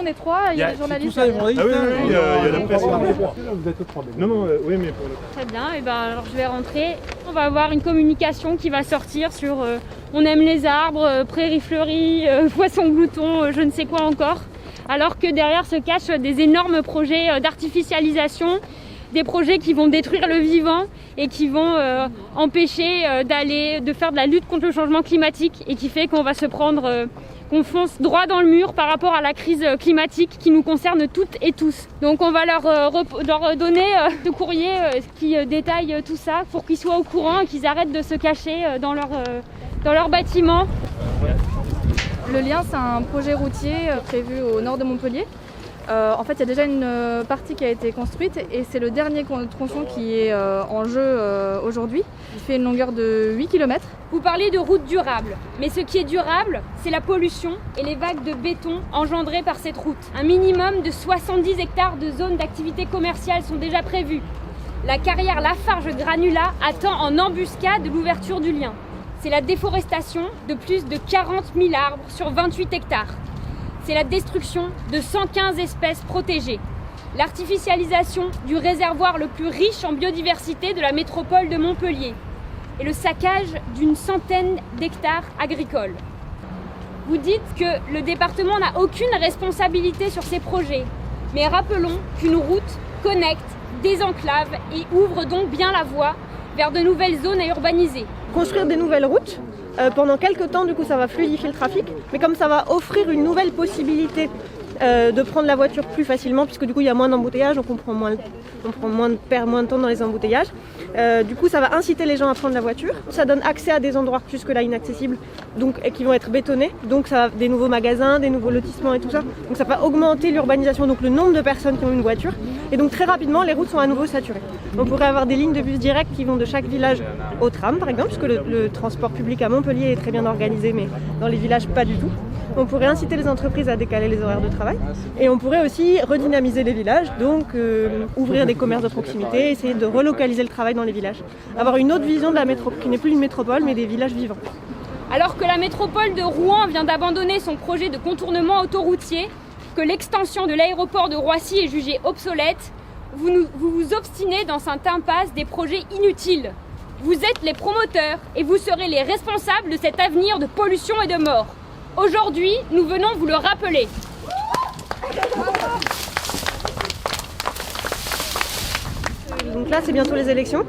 est trois, il y a des journalistes. Ah oui, il y a la presse. Vous êtes trois. Non, oui, mais pour le... Très bien, et ben alors je vais rentrer. On va avoir une communication qui va sortir sur on aime les arbres, prairies fleuries, poissons gloutons, je ne sais quoi encore. Alors que derrière se cachent des énormes projets d'artificialisation, des projets qui vont détruire le vivant et qui vont empêcher de faire de la lutte contre le changement climatique et qui fait qu'on va se prendre, qu'on fonce droit dans le mur par rapport à la crise climatique qui nous concerne toutes et tous. Donc on va leur donner ce courrier qui détaille tout ça pour qu'ils soient au courant et qu'ils arrêtent de se cacher dans leur bâtiment. Le lien, c'est un projet routier prévu au nord de Montpellier. En fait, il y a déjà une partie qui a été construite et c'est le dernier tronçon qui est en jeu aujourd'hui. Il fait une longueur de 8 km. Vous parlez de route durable, mais ce qui est durable, c'est la pollution et les vagues de béton engendrées par cette route. Un minimum de 70 hectares de zones d'activité commerciale sont déjà prévues. La carrière Lafarge-Granulat attend en embuscade l'ouverture du lien. C'est la déforestation de plus de 40 000 arbres sur 28 hectares. C'est la destruction de 115 espèces protégées. L'artificialisation du réservoir le plus riche en biodiversité de la métropole de Montpellier. Et le saccage d'une centaine d'hectares agricoles. Vous dites que le département n'a aucune responsabilité sur ces projets. Mais rappelons qu'une route connecte, désenclave et ouvre donc bien la voie vers de nouvelles zones à urbaniser. Construire des nouvelles routes, pendant quelques temps, du coup, ça va fluidifier le trafic, mais comme ça va offrir une nouvelle possibilité de prendre la voiture plus facilement, puisque du coup, il y a moins d'embouteillages, donc on perd moins de temps dans les embouteillages. Du coup, ça va inciter les gens à prendre la voiture. Ça donne accès à des endroits jusque-là inaccessibles, et qui vont être bétonnés. Donc, ça va des nouveaux magasins, des nouveaux lotissements et tout ça. Donc, ça va augmenter l'urbanisation, donc le nombre de personnes qui ont une voiture. Et donc, très rapidement, les routes sont à nouveau saturées. On pourrait avoir des lignes de bus directes qui vont de chaque village au tram, par exemple, puisque le transport public à Montpellier est très bien organisé, mais dans les villages, pas du tout. On pourrait inciter les entreprises à décaler les horaires de travail. Et on pourrait aussi redynamiser les villages, donc ouvrir des commerces de proximité, essayer de relocaliser le travail dans les villages. Avoir une autre vision de la métropole, qui n'est plus une métropole, mais des villages vivants. Alors que la métropole de Rouen vient d'abandonner son projet de contournement autoroutier, que l'extension de l'aéroport de Roissy est jugée obsolète, vous vous obstinez dans cette impasse des projets inutiles. Vous êtes les promoteurs et vous serez les responsables de cet avenir de pollution et de mort. Aujourd'hui, nous venons vous le rappeler. Donc là, c'est bientôt les élections.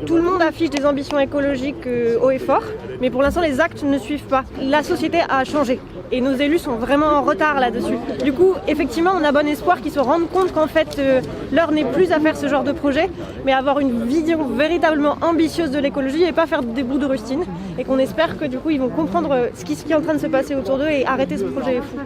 Tout le monde affiche des ambitions écologiques haut et fort, mais pour l'instant, les actes ne suivent pas. La société a changé et nos élus sont vraiment en retard là-dessus. Du coup, effectivement, on a bon espoir qu'ils se rendent compte qu'en fait, l'heure n'est plus à faire ce genre de projet, mais avoir une vision véritablement ambitieuse de l'écologie et pas faire des bouts de rustine. Et qu'on espère que du coup, ils vont comprendre ce qui est en train de se passer autour d'eux et arrêter ce projet fou.